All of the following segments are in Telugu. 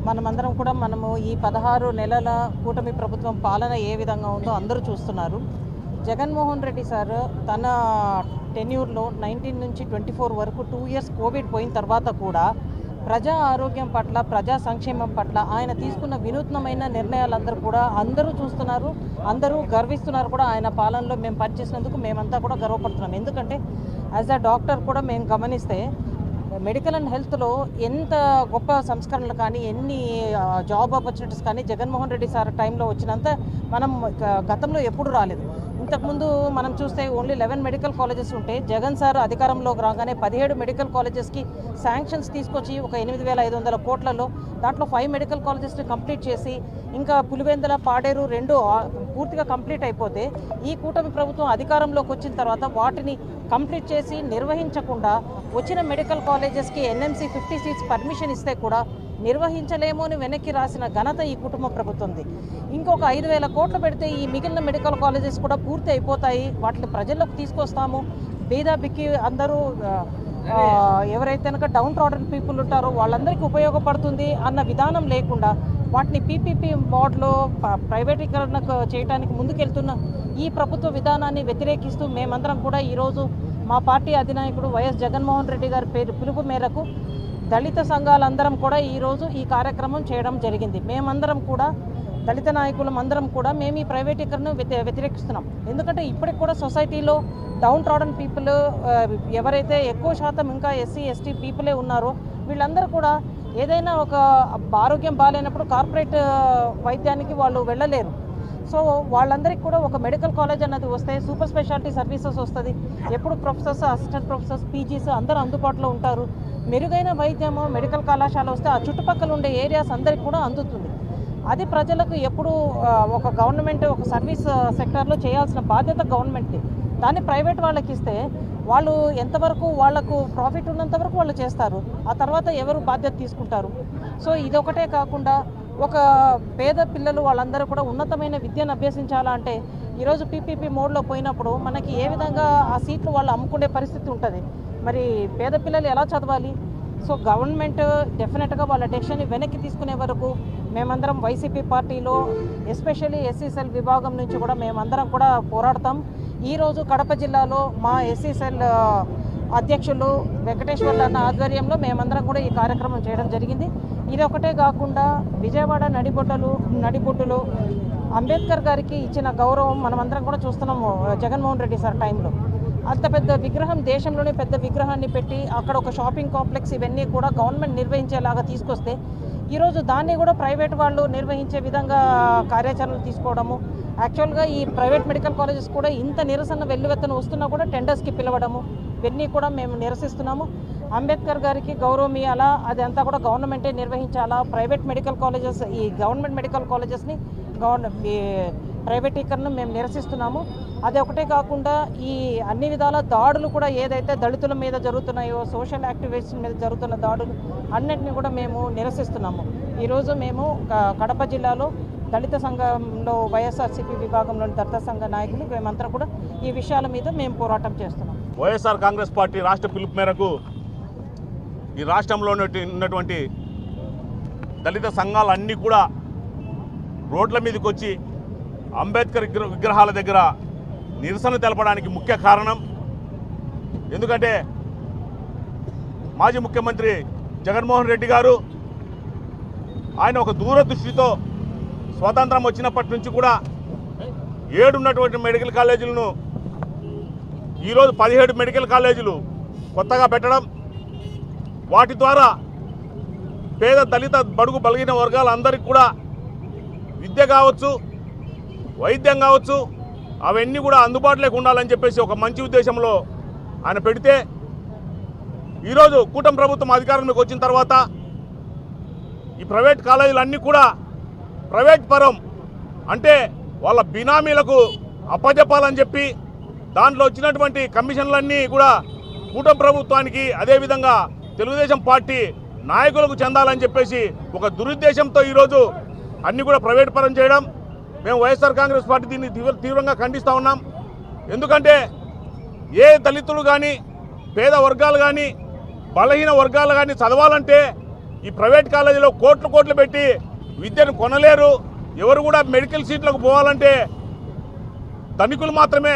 మనమందరం కూడా ఈ 16 నెలల కూటమి ప్రభుత్వం పాలన ఏ విధంగా ఉందో అందరూ చూస్తున్నారు. జగన్మోహన్ రెడ్డి సార్ తన టెన్యూర్లో 19 నుంచి 24 వరకు 2 ఇయర్స్ కోవిడ్ పోయిన తర్వాత కూడా ప్రజా ఆరోగ్యం పట్ల, ప్రజా సంక్షేమం పట్ల ఆయన తీసుకున్న వినూత్నమైన నిర్ణయాలందరూ కూడా అందరూ చూస్తున్నారు, అందరూ గర్విస్తున్నారు కూడా. ఆయన పాలనలో మేము పనిచేసినందుకు మేమంతా కూడా గర్వపడుతున్నాం. ఎందుకంటే యాజ్ అ డాక్టర్ కూడా మేము గమనిస్తే మెడికల్ అండ్ హెల్త్లో ఎంత గొప్ప సంస్కరణలు కానీ, ఎన్ని జాబ్ ఆపర్చునిటీస్ కానీ జగన్మోహన్ రెడ్డి సార్ టైంలో వచ్చినంత మనం గతంలో ఎప్పుడు రాలేదు. ఇంతకుముందు మనం చూస్తే ఓన్లీ 11 మెడికల్ కాలేజెస్ ఉంటే జగన్ సార్ అధికారంలోకి రాగానే 17 మెడికల్ కాలేజెస్కి శాంక్షన్స్ తీసుకొచ్చి ఒక 8,500 కోట్లలో దాంట్లో 5 మెడికల్ కాలేజెస్ని కంప్లీట్ చేసి, ఇంకా పులివెందుల, పాడేరు 2 పూర్తిగా కంప్లీట్ అయిపోతే ఈ కూటమి ప్రభుత్వం అధికారంలోకి వచ్చిన తర్వాత వాటిని కంప్లీట్ చేసి నిర్వహించకుండా వచ్చిన మెడికల్ కాలేజెస్కి ఎన్ఎంసీ 50 సీట్స్ పర్మిషన్ ఇస్తే కూడా నిర్వహించలేమో అని వెనక్కి రాసిన ఘనత ఈ కుటుంబ ప్రభుత్వంది. ఇంకొక 5,000 కోట్లు పెడితే ఈ మిగిలిన మెడికల్ కాలేజెస్ కూడా పూర్తి అయిపోతాయి, వాటిని ప్రజల్లోకి తీసుకొస్తాము, బీదా బిక్కి అందరూ ఎవరైతే కనుక డౌన్ ట్రాడన్ పీపుల్ ఉంటారో వాళ్ళందరికీ ఉపయోగపడుతుంది అన్న విధానం లేకుండా వాటిని పీపీపీ మోడ్లో ప్రైవేటీకరణ చేయడానికి ముందుకెళ్తున్న ఈ ప్రభుత్వ విధానాన్ని వ్యతిరేకిస్తూ మేమందరం కూడా ఈరోజు మా పార్టీ అధినాయకుడు వైఎస్ జగన్మోహన్ రెడ్డి గారి పిలుపు మేరకు దళిత సంఘాలందరం కూడా ఈరోజు ఈ కార్యక్రమం చేయడం జరిగింది. మేమందరం కూడా దళిత నాయకులం అందరం కూడా మేము ఈ ప్రైవేటీకరణను వ్యతిరేకిస్తున్నాం. ఎందుకంటే ఇప్పటికి కూడా సొసైటీలో డౌన్ ట్రాడన్ పీపుల్ ఎవరైతే ఎక్కువ శాతం ఇంకా ఎస్సీ ఎస్టీ పీపులే ఉన్నారో వీళ్ళందరూ కూడా ఏదైనా ఒక ఆరోగ్యం బాగాలేనప్పుడు కార్పొరేట్ వైద్యానికి వాళ్ళు వెళ్ళలేరు. సో వాళ్ళందరికీ కూడా ఒక మెడికల్ కాలేజ్ అన్నది వస్తే సూపర్ స్పెషాలిటీ సర్వీసెస్ వస్తుంది. ఎప్పుడు ప్రొఫెసర్స్, అసిస్టెంట్ ప్రొఫెసర్స్, పీజీస్ అందరూ అందుబాటులో ఉంటారు. మెరుగైన వైద్యము మెడికల్ కళాశాల వస్తే ఆ చుట్టుపక్కల ఉండే ఏరియాస్ అందరికీ కూడా అందుతుంది. అది ప్రజలకు ఎప్పుడు ఒక గవర్నమెంట్ ఒక సర్వీస్ సెక్టార్లో చేయాల్సిన బాధ్యత గవర్నమెంట్ది. దాన్ని ప్రైవేట్ వాళ్ళకి ఇస్తే వాళ్ళు ఎంతవరకు వాళ్లకు ప్రాఫిట్ ఉన్నంత వరకు వాళ్ళు చేస్తారు, ఆ తర్వాత ఎవరు బాధ్యత తీసుకుంటారు? సో ఇదొకటే కాకుండా ఒక పేద పిల్లలు వాళ్ళందరూ కూడా ఉన్నతమైన విద్యను అభ్యసించాలంటే ఈరోజు పీపీపీ మోడ్లో పోయినప్పుడు మనకి ఏ విధంగా ఆ సీట్లు వాళ్ళు అమ్ముకునే పరిస్థితి ఉంటుంది. మరి పేద పిల్లలు ఎలా చదవాలి? సో గవర్నమెంట్ డెఫినెట్గా వాళ్ళ డెసిషన్ని వెనక్కి తీసుకునే వరకు మేమందరం వైసీపీ పార్టీలో ఎస్పెషల్లీ ఎస్సీ సెల్ విభాగం నుంచి కూడా మేమందరం కూడా పోరాడతాం. ఈరోజు కడప జిల్లాలో మా ఎస్సీ సెల్ అధ్యక్షులు వెంకటేశ్వర్ల అన్న ఆధ్వర్యంలో మేమందరం కూడా ఈ కార్యక్రమం చేయడం జరిగింది. ఇది ఒకటే కాకుండా విజయవాడ నడిబొడ్డులో అంబేద్కర్ గారికి ఇచ్చిన గౌరవం మనమందరం కూడా చూస్తున్నాము. జగన్మోహన్ రెడ్డి సార్ టైంలో అంత పెద్ద విగ్రహం, దేశంలోనే పెద్ద విగ్రహాన్ని పెట్టి అక్కడ ఒక షాపింగ్ కాంప్లెక్స్ ఇవన్నీ కూడా గవర్నమెంట్ నిర్వహించేలాగా తీసుకొస్తే ఈరోజు దాన్ని కూడా ప్రైవేట్ వాళ్ళు నిర్వహించే విధంగా కార్యాచరణలు తీసుకోవడము. యాక్చువల్గా ఈ ప్రైవేట్ మెడికల్ కాలేజెస్ కూడా ఇంత నిరసన వెల్లువెత్తన వస్తున్నా కూడా టెండర్స్కి పిలవడము ఇవన్నీ కూడా మేము నిరసిస్తున్నాము. అంబేద్కర్ గారికి గౌరవం ఇవ్వాలా, అదంతా కూడా గవర్నమెంటే నిర్వహించాలా. ప్రైవేట్ మెడికల్ కాలేజెస్, ఈ గవర్నమెంట్ మెడికల్ కాలేజెస్ని ప్రైవేటీకరణ మేము నిరసిస్తున్నాము. అది ఒకటే కాకుండా ఈ అన్ని విధాల దాడులు కూడా ఏదైతే దళితుల మీద జరుగుతున్నాయో, సోషల్ యాక్టివిస్ట్ మీద జరుగుతున్న దాడులు అన్నింటినీ కూడా మేము నిరసిస్తున్నాము. ఈరోజు మేము కడప జిల్లాలో దళిత సంఘంలో వైఎస్ఆర్సీపీ విభాగంలోని దళిత సంఘ నాయకులు మేమంతా కూడా ఈ విషయాల మీద మేము పోరాటం చేస్తున్నాం. వైఎస్ఆర్ కాంగ్రెస్ పార్టీ రాష్ట్ర పిలుపు మేరకు ఈ రాష్ట్రంలో ఉన్నటువంటి దళిత సంఘాలన్నీ కూడా రోడ్ల మీదకి వచ్చి అంబేద్కర్ విగ్రహాల దగ్గర నిరసన తెలపడానికి ముఖ్య కారణం. ఎందుకంటే మాజీ ముఖ్యమంత్రి జగన్మోహన్ రెడ్డి గారు ఆయన ఒక దూరదృష్టితో స్వాతంత్రం వచ్చినప్పటి నుంచి కూడా 7 ఉన్నటువంటి మెడికల్ కాలేజీలను ఈరోజు 17 మెడికల్ కాలేజీలు కొత్తగా పెట్టడం, వాటి ద్వారా పేద దళిత బడుగు బలిగిన వర్గాలందరికీ కూడా విద్య కావచ్చు, వైద్యం కావచ్చు, అవన్నీ కూడా అందుబాటులోకి ఉండాలని చెప్పేసి ఒక మంచి ఉద్దేశంలో ఆయన పెడితే, ఈరోజు కూటమి ప్రభుత్వం అధికారంలోకి వచ్చిన తర్వాత ఈ ప్రైవేట్ కాలేజీలన్నీ కూడా ప్రైవేట్ పరం అంటే వాళ్ళ బినామీలకు అప్పజెప్పాలని చెప్పి దాంట్లో వచ్చినటువంటి కమిషన్లన్నీ కూడా కూటమి ప్రభుత్వానికి అదేవిధంగా తెలుగుదేశం పార్టీ నాయకులకు చెందాలని చెప్పేసి ఒక దురుద్దేశంతో ఈరోజు అన్నీ కూడా ప్రైవేట్ పరం చేయడం మేము వైఎస్ఆర్ కాంగ్రెస్ పార్టీ దీన్ని తీవ్రంగా ఖండిస్తూ ఉన్నాం. ఎందుకంటే ఏ దళితులు కానీ పేద వర్గాలు కానీ బలహీన వర్గాలు కానీ చదవాలంటే ఈ ప్రైవేట్ కాలేజీలో కోట్లు పెట్టి విద్యను కొనలేరు. ఎవరు కూడా మెడికల్ సీట్లకు పోవాలంటే ధనికులు మాత్రమే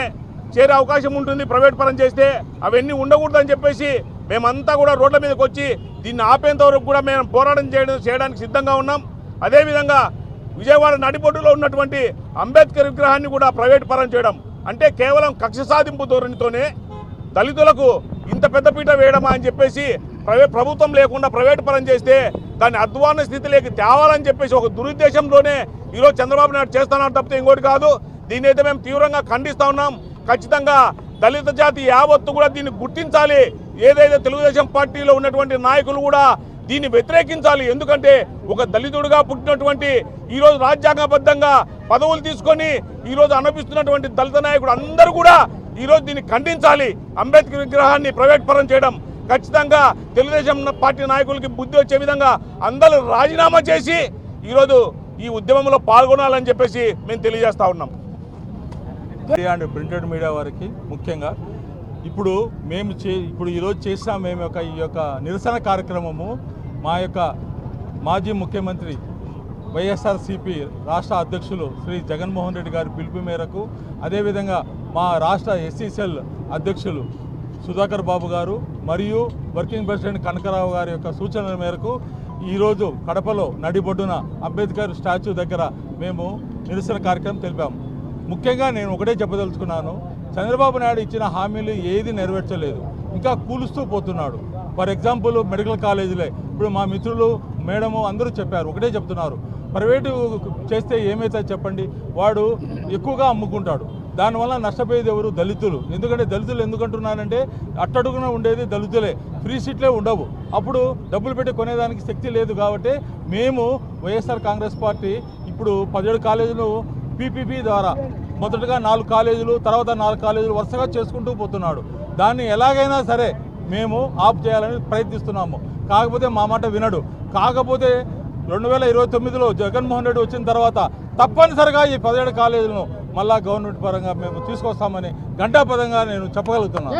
చేరే అవకాశం ఉంటుంది ప్రైవేట్ పరం చేస్తే. అవన్నీ ఉండకూడదని చెప్పేసి మేమంతా కూడా రోడ్ల మీదకి వచ్చి దీన్ని ఆపేంత వరకు కూడా మేము పోరాటం చేయడానికి సిద్ధంగా ఉన్నాం. అదేవిధంగా విజయవాడ నడిబొడ్డులో ఉన్నటువంటి అంబేద్కర్ విగ్రహాన్ని కూడా ప్రైవేట్ పరం చేయడం అంటే కేవలం కక్ష సాధింపు ధోరణితోనే దళితులకు ఇంత పెద్దపీట వేయడమా అని చెప్పేసి ప్రభుత్వం లేకుండా ప్రైవేట్ పరం చేస్తే దాన్ని అధ్వాన స్థితిలోకి తేవాలని చెప్పేసి ఒక దురుద్దేశంతోనే ఈరోజు చంద్రబాబు నాయుడు చేస్తున్నారు తప్పితే ఇంకోటి కాదు. దీన్ని అయితే మేము తీవ్రంగా ఖండిస్తూ ఉన్నాం. ఖచ్చితంగా దళిత జాతి యావత్తు కూడా దీన్ని గుర్తించాలి. ఏదైతే తెలుగుదేశం పార్టీలో ఉన్నటువంటి నాయకులు కూడా దీన్ని వ్యతిరేకించాలి. ఎందుకంటే ఒక దళితుడిగా పుట్టినటువంటి ఈరోజు రాజ్యాంగబద్ధంగా పదవులు తీసుకొని ఈరోజు అనుభవిస్తున్నటువంటి దళిత నాయకుడు అందరూ కూడా ఈరోజు దీన్ని ఖండించాలి. అంబేద్కర్ విగ్రహాన్ని ప్రైవేట్ పరం చేయడం ఖచ్చితంగా తెలుగుదేశం పార్టీ నాయకులకి బుద్ధి వచ్చే విధంగా అందరూ రాజీనామా చేసి ఈరోజు ఈ ఉద్యమంలో పాల్గొనాలని చెప్పేసి మేము తెలియజేస్తా ఉన్నాం. అండ్ ప్రింటెడ్ మీడియా వారికి ముఖ్యంగా ఇప్పుడు ఈరోజు చేసిన మేము ఈ యొక్క నిరసన కార్యక్రమము మా యొక్క మాజీ ముఖ్యమంత్రి వైఎస్ఆర్సీపీ రాష్ట్ర అధ్యక్షులు శ్రీ జగన్మోహన్ రెడ్డి గారి పిలుపు మేరకు అదేవిధంగా మా రాష్ట్ర ఎస్సీసెల్ అధ్యక్షులు సుధాకర్ బాబు గారు మరియు వర్కింగ్ ప్రెసిడెంట్ కనకరావు గారి యొక్క సూచనల మేరకు ఈరోజు కడపలో నడిబొడ్డున అంబేద్కర్ స్టాచ్యూ దగ్గర మేము నిరసన కార్యక్రమం తెలిపాము. ముఖ్యంగా నేను ఒకటే చెప్పదలుచుకున్నాను, చంద్రబాబు నాయుడు ఇచ్చిన హామీలు ఏది నెరవేర్చలేదు, ఇంకా కూలుస్తూ పోతున్నాడు. ఫర్ ఎగ్జాంపుల్ మెడికల్ కాలేజీలే ఇప్పుడు మా మిత్రులు మేడము అందరూ చెప్పారు, ఒకటే చెప్తున్నారు, ప్రైవేటు చేస్తే ఏమవుతుంది చెప్పండి, వాడు ఎక్కువగా అమ్ముకుంటాడు, దానివల్ల నష్టపోయేది ఎవరు? దళితులు. ఎందుకంటే దళితులు ఎందుకంటున్నారంటే అట్టడుగున ఉండేది దళితులే, ఫ్రీ సీట్లే ఉండవు, అప్పుడు డబ్బులు పెట్టి కొనేదానికి శక్తి లేదు. కాబట్టి మేము వైఎస్ఆర్ కాంగ్రెస్ పార్టీ ఇప్పుడు 17 కాలేజీలు పీపీపీ ద్వారా మొదటగా 4 కాలేజీలు తర్వాత 4 కాలేజీలు వరుసగా చేసుకుంటూ పోతున్నాడు. దాన్ని ఎలాగైనా సరే మేము ఆఫ్ చేయాలని ప్రయత్నిస్తున్నాము. కాకపోతే మా మాట వినడు. కాకపోతే 2029లో జగన్మోహన్ రెడ్డి వచ్చిన తర్వాత తప్పనిసరిగా ఈ 17 కాలేజీలను మళ్ళా గవర్నమెంట్ పరంగా మేము తీసుకొస్తామని ఘంటాపదంగా నేను చెప్పగలుగుతున్నాను.